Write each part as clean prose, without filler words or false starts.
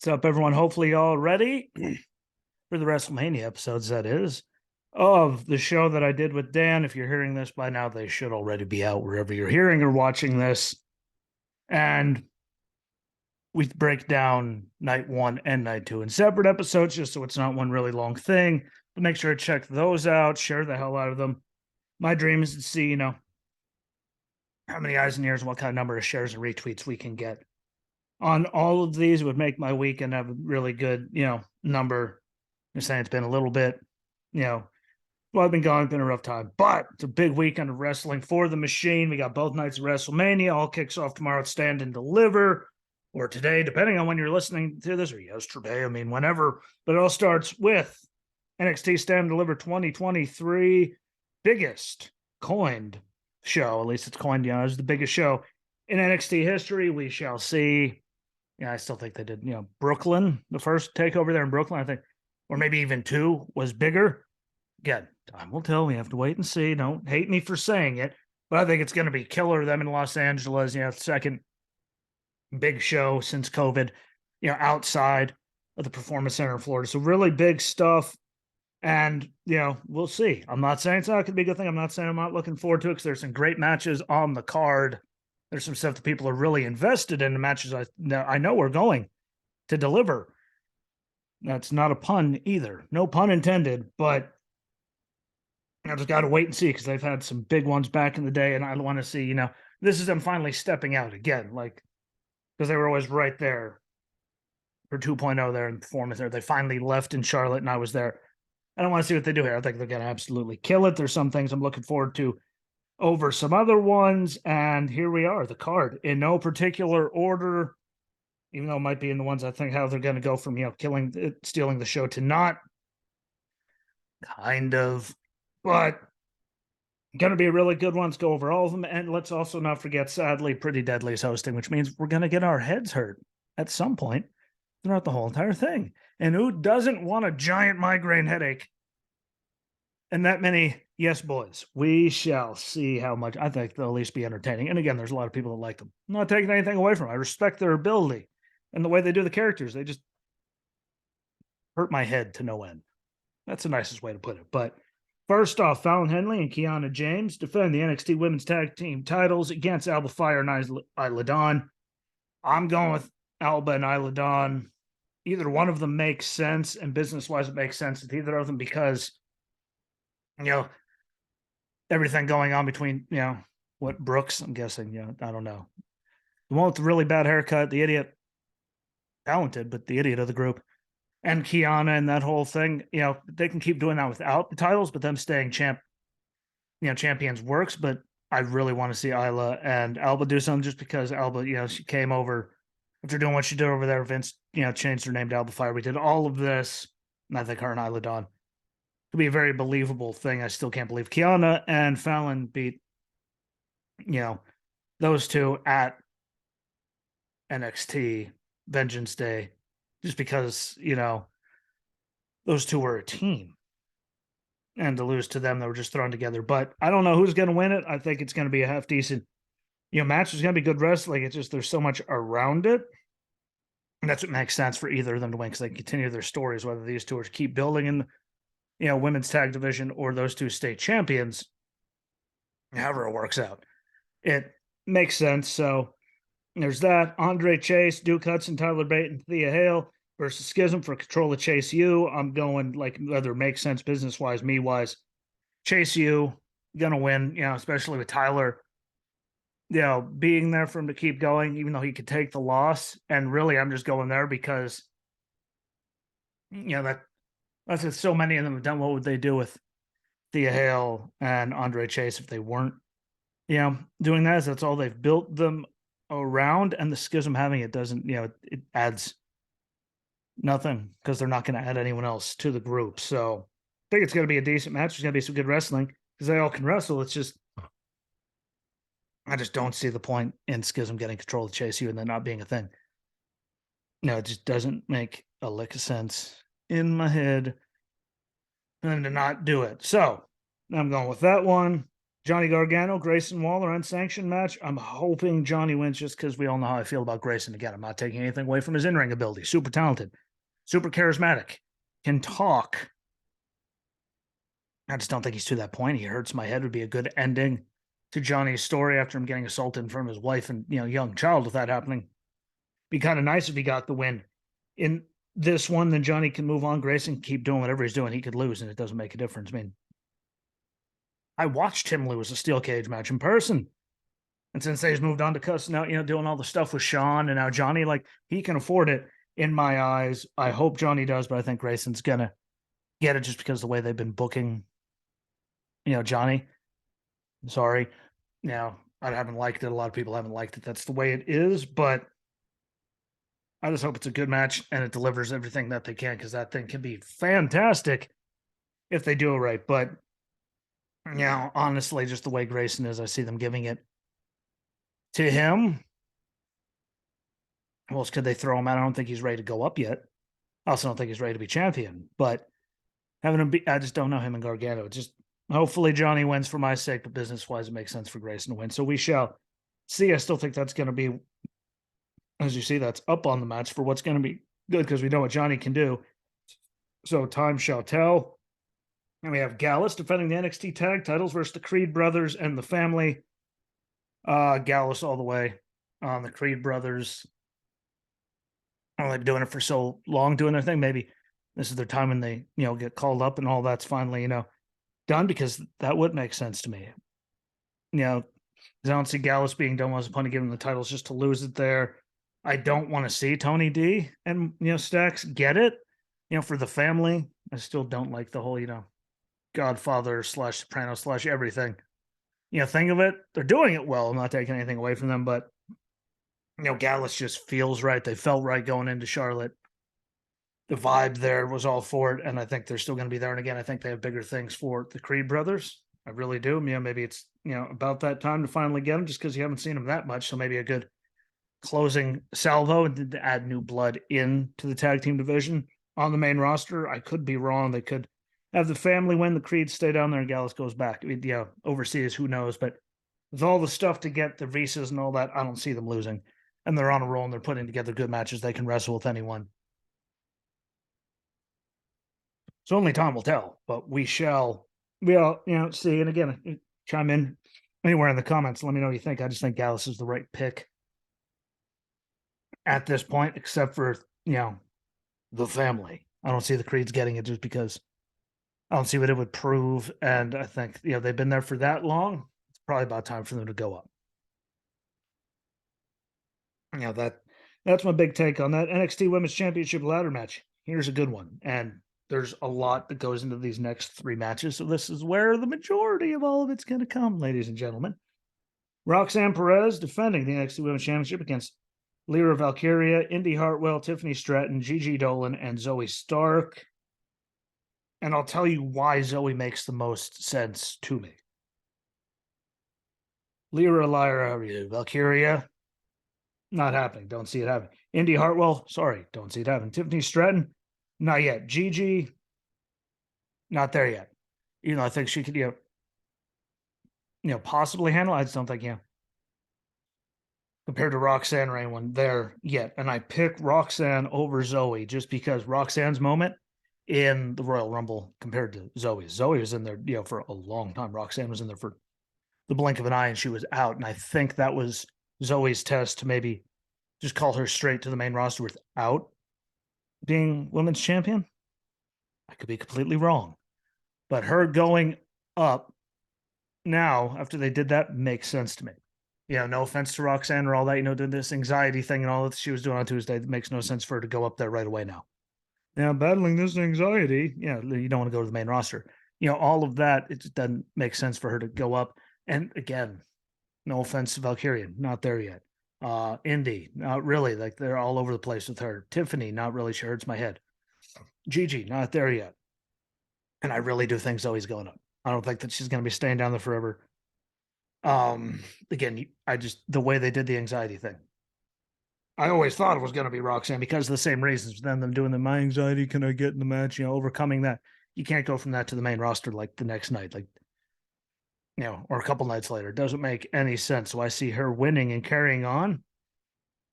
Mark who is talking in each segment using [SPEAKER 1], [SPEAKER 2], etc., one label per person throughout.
[SPEAKER 1] What's up, everyone? Hopefully, y'all ready for the WrestleMania episodes, that is, of the show that I did with Dan. If you're hearing this by now, they should already be out wherever you're hearing or watching this. And we break down night one and night two in separate episodes, just so it's not one really long thing. But make sure to check those out, share the hell out of them. My dream is to see, how many eyes and ears and what kind of number of shares and retweets we can get on all of these. Would make my week and have a really good, number. I'm saying it's been a little bit, I've been gone, it's been a rough time, but it's a big weekend of wrestling for the machine. We got both nights of WrestleMania. All kicks off tomorrow at Stand and Deliver, or today, depending on when you're listening to this, or yesterday. I mean, whenever. But it all starts with NXT Stand and Deliver 2023, biggest coined show. At least it's coined, it's the biggest show in NXT history. We shall see. I still think they did, Brooklyn, the first takeover there in Brooklyn, I think, or maybe even two, was bigger. Again, time will tell. We have to wait and see. Don't hate me for saying it, but I think it's going to be killer. Them in Los Angeles, second big show since COVID, outside of the Performance Center in Florida. So really big stuff. And, we'll see. I'm not saying it's not going to be a good thing. I'm not saying I'm not looking forward to it, because there's some great matches on the card. There's some stuff that people are really invested in, the matches I know we're going to deliver. That's not a pun either. No pun intended, but I just got to wait and see, because they've had some big ones back in the day, and I want to see, this is them finally stepping out again, because they were always right there for 2.0 there in Performance there. They finally left in Charlotte, and I was there. I don't want to see what they do here. I think they're going to absolutely kill it. There's some things I'm looking forward to over some other ones, and here we are, the card, in no particular order, even though it might be in the ones I think how they're going to go from, stealing the show to not. Kind of. But going to be a really good one. Let's go over all of them. And let's also not forget, sadly, Pretty Deadly is hosting, which means we're going to get our heads hurt at some point throughout the whole entire thing. And who doesn't want a giant migraine headache? And that many, yes, boys. We shall see how much. I think they'll at least be entertaining. And again, there's a lot of people that like them. I'm not taking anything away from them. I respect their ability and the way they do the characters. They just hurt my head to no end. That's the nicest way to put it. But first off, Fallon Henley and Kiana James defend the NXT Women's Tag Team titles against Alba Fire and Isla Dawn. I'm going with Alba and Isla Dawn. Either one of them makes sense, and business-wise, it makes sense with either of them, because, everything going on between, what, Brooks, I'm guessing, I don't know. The one with the really bad haircut, the idiot, talented, but the idiot of the group, and Kiana and that whole thing, they can keep doing that without the titles, but them staying champions works. But I really want to see Isla and Alba do something, just because Alba, she came over after doing what she did over there. Vince, changed her name to Alba Fire. We did all of this, and I think her and Isla Dawn could be a very believable thing. I still can't believe Kiana and Fallon beat, those two at NXT Vengeance Day, just because, those two were a team. And to lose to them, they were just thrown together. But I don't know who's going to win it. I think it's going to be a half decent, match. It's going to be good wrestling. It's just there's so much around it. And that's what makes sense for either of them to win, because they can continue their stories, whether these two are keep building in, women's tag division, or those two state champions. However it works out, it makes sense. So there's that. Andre Chase, Duke Hudson, Tyler Bate, and Thea Hale versus Schism for Control of Chase U. I'm going, whether it makes sense business-wise, me-wise. Chase U, going to win, especially with Tyler, being there for him to keep going, even though he could take the loss. And really, I'm just going there because, that's what so many of them have done. What would they do with Thea Hale and Andre Chase if they weren't, doing that? That's all they've built them around. And the Schism having it doesn't, it adds nothing, because they're not going to add anyone else to the group. So I think it's going to be a decent match. There's going to be some good wrestling, because they all can wrestle. It's just, I just don't see the point in Schism getting control of Chase U and then not being a thing. It just doesn't make a lick of sense in my head and to not do it. So I'm going with that one. Johnny Gargano, Grayson Waller, unsanctioned match. I'm hoping Johnny wins just because we all know how I feel about Grayson. Again, I'm not taking anything away from his in-ring ability. Super talented, super charismatic, can talk. I just don't think he's to that point. He hurts my head. Would be a good ending to Johnny's story after him getting assaulted in front of his wife and young child with that happening. Be kind of nice if he got the win in this one. Then Johnny can move on. Grayson can keep doing whatever he's doing. He could lose, and it doesn't make a difference. I mean, I watched him lose a steel cage match in person. And since he's moved on to cussing out, doing all the stuff with Sean and now Johnny, like he can afford it in my eyes. I hope Johnny does, but I think Grayson's going to get it just because of the way they've been booking, Johnny. Sorry. I haven't liked it. A lot of people haven't liked it. That's the way it is, but I just hope it's a good match and it delivers everything that they can because that thing can be fantastic if they do it right. But, honestly, just the way Grayson is, I see them giving it to him. Well, else could they throw him out? I don't think he's ready to go up yet. I also don't think he's ready to be champion. But having him I just don't know him and Gargano. Just hopefully Johnny wins for my sake, but business-wise, it makes sense for Grayson to win. So we shall see. I still think that's going to be, as you see, that's up on the match for what's going to be good because we know what Johnny can do. So time shall tell. And we have Gallus defending the NXT tag titles versus the Creed brothers and the family. Gallus all the way. The Creed brothers, they've been doing it for so long, doing their thing. Maybe this is their time when they, get called up and all that's finally, done because that would make sense to me. I don't see Gallus being done as a point of giving the titles just to lose it there. I don't want to see Tony D and, Stacks get it, for the family. I still don't like the whole, Godfather / Soprano / everything. Thing of it. They're doing it well. I'm not taking anything away from them, but Gallus just feels right. They felt right going into Charlotte. The vibe there was all for it, and I think they're still going to be there. And again, I think they have bigger things for the Creed brothers. I really do. Maybe it's about that time to finally get them, just because you haven't seen them that much. So maybe a good closing salvo and to add new blood into the tag team division on the main roster. I could be wrong. They could have the family win, the Creed stay down there, and Gallus goes back. Overseas, who knows? But with all the stuff to get the visas and all that, I don't see them losing. And they're on a roll, and they're putting together good matches. They can wrestle with anyone. So only time will tell, but we shall, see. And again, chime in anywhere in the comments. Let me know what you think. I just think Gallus is the right pick at this point, except for, the family. I don't see the Creeds getting it just because I don't see what it would prove. And I think, they've been there for that long. It's probably about time for them to go up. That's my big take on that. NXT Women's Championship ladder match. Here's a good one. And there's a lot that goes into these next 3 matches. So this is where the majority of all of it's going to come, ladies and gentlemen. Roxanne Perez defending the NXT Women's Championship against Lyra Valkyria, Indy Hartwell, Tiffany Stratton, Gigi Dolan, and Zoe Stark. And I'll tell you why Zoe makes the most sense to me. Lyra Valkyria, not happening. Don't see it happening. Indy Hartwell, sorry, don't see it happening. Tiffany Stratton, not yet. Gigi, not there yet. I think she could, possibly handle. I just don't think, compared to Roxanne or anyone there yet. And I pick Roxanne over Zoe just because Roxanne's moment in the Royal Rumble compared to Zoe's. Zoe was in there, for a long time. Roxanne was in there for the blink of an eye and she was out. And I think that was Zoe's test to maybe just call her straight to the main roster without being women's champion. I could be completely wrong. But her going up now, after they did that, makes sense to me. No offense to Roxanne or all that, doing this anxiety thing and all that she was doing on Tuesday, it makes no sense for her to go up there right away now. Now, battling this anxiety, you don't want to go to the main roster. All of that, it just doesn't make sense for her to go up. And again, no offense to Valkyria, not there yet. Indy, not really. Like, they're all over the place with her. Tiffany, not really. She hurts my head. Gigi, not there yet. And I really do think Zoe's going up. I don't think that she's going to be staying down there forever. Again, the way they did the anxiety thing. I always thought it was going to be Roxanne because of the same reasons. Then them doing my anxiety, can I get in the match? Overcoming that. You can't go from that to the main roster like the next night. Like, or a couple nights later. It doesn't make any sense. So I see her winning and carrying on,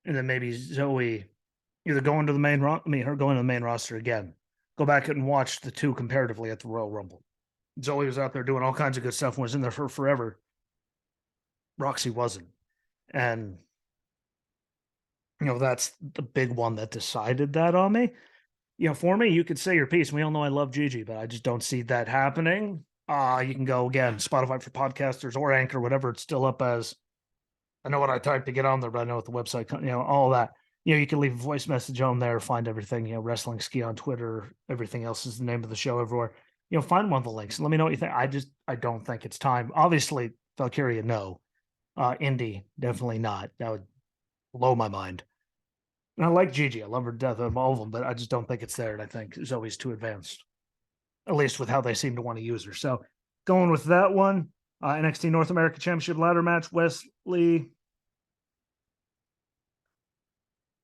[SPEAKER 1] and then maybe Zoe either going to the main her going to the main roster again. Go back and watch the two comparatively at the Royal Rumble. Zoe was out there doing all kinds of good stuff and was in there for forever. Roxy wasn't. And that's the big one that decided that on me. For me, you could say your piece. We all know I love Gigi, but I just don't see that happening. You can go again, Spotify for podcasters or Anchor, whatever it's still up as. I know what I typed to get on there, but I know what the website, all that. You can leave a voice message on there, find everything, Wrestling Ski on Twitter, everything else is the name of the show everywhere. Find one of the links and let me know what you think. I don't think it's time. Obviously, Valkyria, no. Indy, definitely not. That would blow my mind. And I like Gigi. I love her to death of all of them, but I just don't think it's there. And I think Zoe's too advanced, at least with how they seem to want to use her. So going with that one, NXT North American Championship ladder match, Wesley.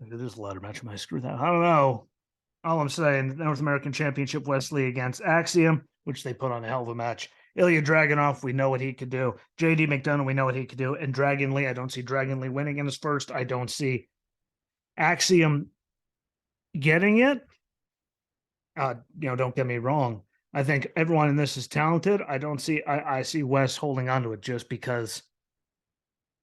[SPEAKER 1] It is a ladder match. Am I screw that? I don't know. All I'm saying, North American Championship, Wesley against Axiom, which they put on a hell of a match. Ilya Dragunov, we know what he could do. JD McDonough, we know what he could do. And Dragon Lee, I don't see Dragon Lee winning in his first. I don't see Axiom getting it. Don't get me wrong. I think everyone in this is talented. I see Wes holding on to it just because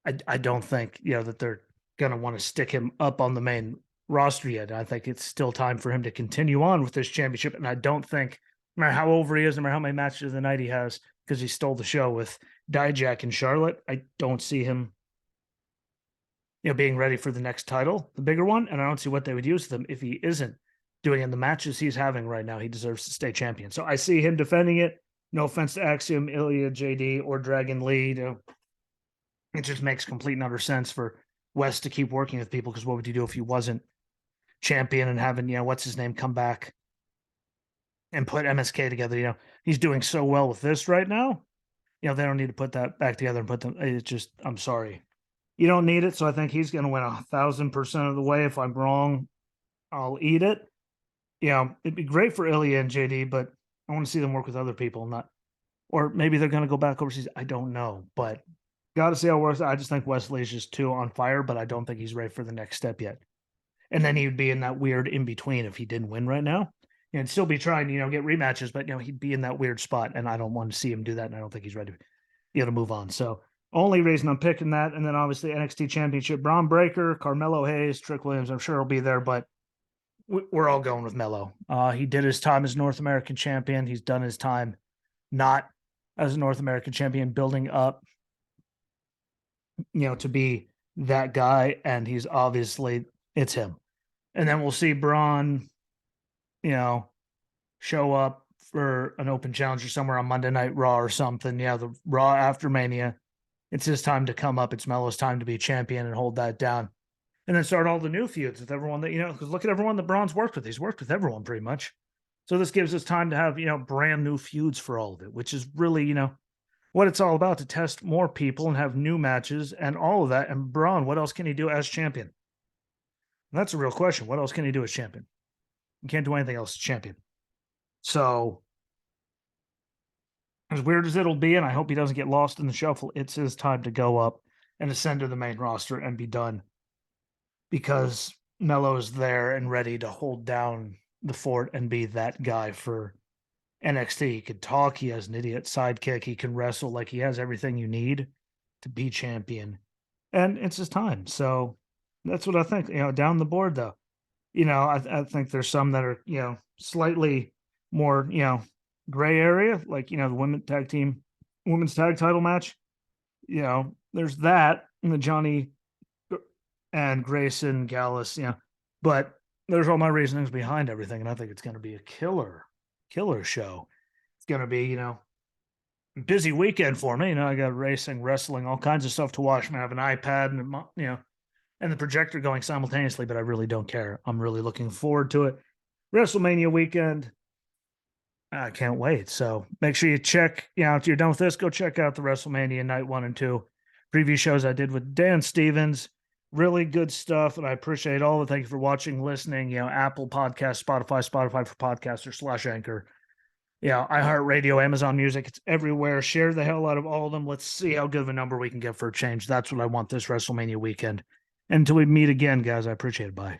[SPEAKER 1] I don't think, that they're going to want to stick him up on the main roster yet. I think it's still time for him to continue on with this championship. And I don't think, no matter how over he is, no matter how many matches of the night he has, because he stole the show with Dijak and Charlotte, I don't see him, being ready for the next title, the bigger one. And I don't see what they would use with him if he isn't doing in the matches he's having right now. He deserves to stay champion. So I see him defending it. No offense to Axiom, Ilya, JD, or Dragon Lee. It just makes complete and utter sense for Wes to keep working with people, because what would you do if he wasn't champion and having, what's his name come back and put MSK together? He's doing so well with this right now. They don't need to put that back together and put them. It's just, I'm sorry. You don't need it. So I think he's going to win 1,000% of the way. If I'm wrong, I'll eat it. It'd be great for Ilya and JD, but I want to see them work with other people, or maybe they're going to go back overseas. I don't know, but got to see how it works. I just think Wesley's just too on fire, but I don't think he's ready for the next step yet. And then he would be in that weird in between if he didn't win right now, and still be trying to, get rematches, but he'd be in that weird spot, and I don't want to see him do that, and I don't think he's ready to move on. So only reason I'm picking that, and then obviously NXT Championship, Braun Breaker, Carmelo Hayes, Trick Williams, I'm sure he'll be there, but we're all going with Melo. He did his time as North American champion. He's done his time not as a North American champion, building up, to be that guy. And he's obviously, it's him. And then we'll see Braun, show up for an open challenger somewhere on Monday Night Raw or something. The Raw after Mania. It's his time to come up. It's Melo's time to be champion and hold that down. And then start all the new feuds with everyone that, because look at everyone that Braun's worked with. He's worked with everyone pretty much. So this gives us time to have, brand new feuds for all of it, which is really, what it's all about, to test more people and have new matches and all of that. And Braun, what else can he do as champion? And that's a real question. What else can he do as champion? He can't do anything else as champion. So as weird as it'll be, and I hope he doesn't get lost in the shuffle, it's his time to go up and ascend to the main roster and be done, because Melo's there and ready to hold down the fort and be that guy for NXT. He could talk. He has an idiot sidekick. He can wrestle. Like, he has everything you need to be champion, and it's his time. So that's what I think. Down the board though, I think there's some that are, slightly more, gray area, like, the women's tag title match. There's that in the Johnny and Grayson Gallus, but there's all my reasonings behind everything. And I think it's going to be a killer show. It's going to be, busy weekend for me. I got racing, wrestling, all kinds of stuff to watch. I have an iPad and, and the projector going simultaneously, but I really don't care. I'm really looking forward to it. WrestleMania weekend. I can't wait. So make sure you check, if you're done with this, go check out the WrestleMania night 1 and 2 preview shows I did with Dan Stevens. Really good stuff, and I appreciate all of it. Thank you for watching, listening. Apple Podcast, Spotify for podcasters / Anchor. Yeah, iHeartRadio, Amazon Music, it's everywhere. Share the hell out of all of them. Let's see how good of a number we can get for a change. That's what I want this WrestleMania weekend. Until we meet again, guys, I appreciate it. Bye.